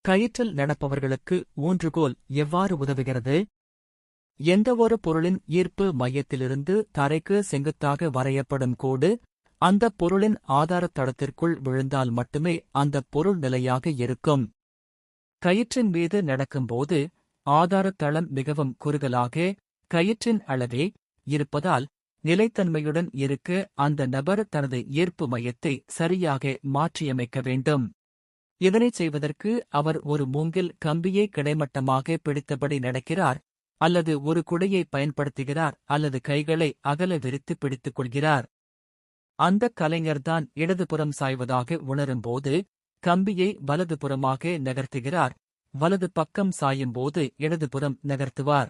கயிற்றில் நடப்பவர்களுக்கு ஊன்றுகோல் எவ்வாறு உதவுகிறது? எந்தவொரு பொருளின் ஈர்ப்பு மையத்திலிருந்து தரைக்கு செங்குத்தாக வரையப்படும் கோடு அந்தப் பொருளின் ஆதாரத் தளத்திற்குள் விழுந்தால் மட்டுமே அந்தப் பொருள் நிலையாக இருக்கும். கயிற்றின் மீது நடக்கும்போது ஆதாரத் தளம் மிகவும் குறுகலாக கயிற்றின் அளவே இருப்பதால் நிலைத்தன்மையுடன் இருக்க அந்த நபர் தனது ஈர்ப்பு மையத்தை சரியாக மாற்றியமைக்க வேண்டும். இதனைச் செய்வதற்கு அவர் ஒரு மூங்கில் கம்பியை கிடைமட்டமாக பிடித்தபடி நடக்கிறார், அல்லது ஒரு குடையை பயன்படுத்துகிறார், அல்லது கைகளை அகல விரித்து பிடித்துக் கொள்கிறார். அந்தக் கலைஞர்தான் இடதுபுறம் சாய்வதாக உணரும்போது கம்பியை வலதுபுறமாக நகர்த்துகிறார், வலது பக்கம் சாயும்போது இடதுபுறம் நகர்த்துவார்.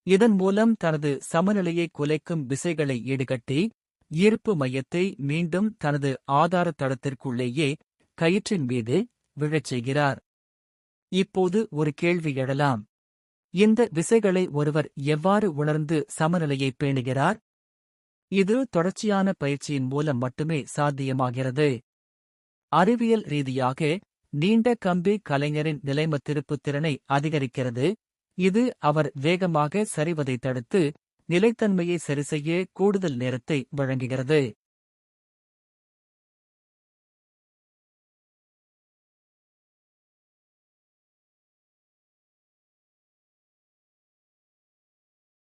இதன் மூலம் தனது சமநிலையை குலைக்கும் விசைகளை ஈடுகட்டி ஈர்ப்பு மையத்தை மீண்டும் தனது ஆதாரத் தளத்திற்குள்ளேயே கயிற்றின் மீது விழச் செய்கிறார். இப்போது ஒரு கேள்வி எழலாம். இந்த விசைகளை ஒருவர் எவ்வாறு உணர்ந்து சமநிலையை பேணுகிறார்? இது தொடர்ச்சியான பயிற்சியின் மூலம் மட்டுமே சாத்தியமாகிறது. அறிவியல் ரீதியாக நீண்ட கம்பி கலைஞரின் நிலைம திருப்புத் திறனை அதிகரிக்கிறது. இது அவர் வேகமாக சரிவதை தடுத்து நிலைத்தன்மையை சரிசெய்ய கூடுதல் நேரத்தை வழங்குகிறது.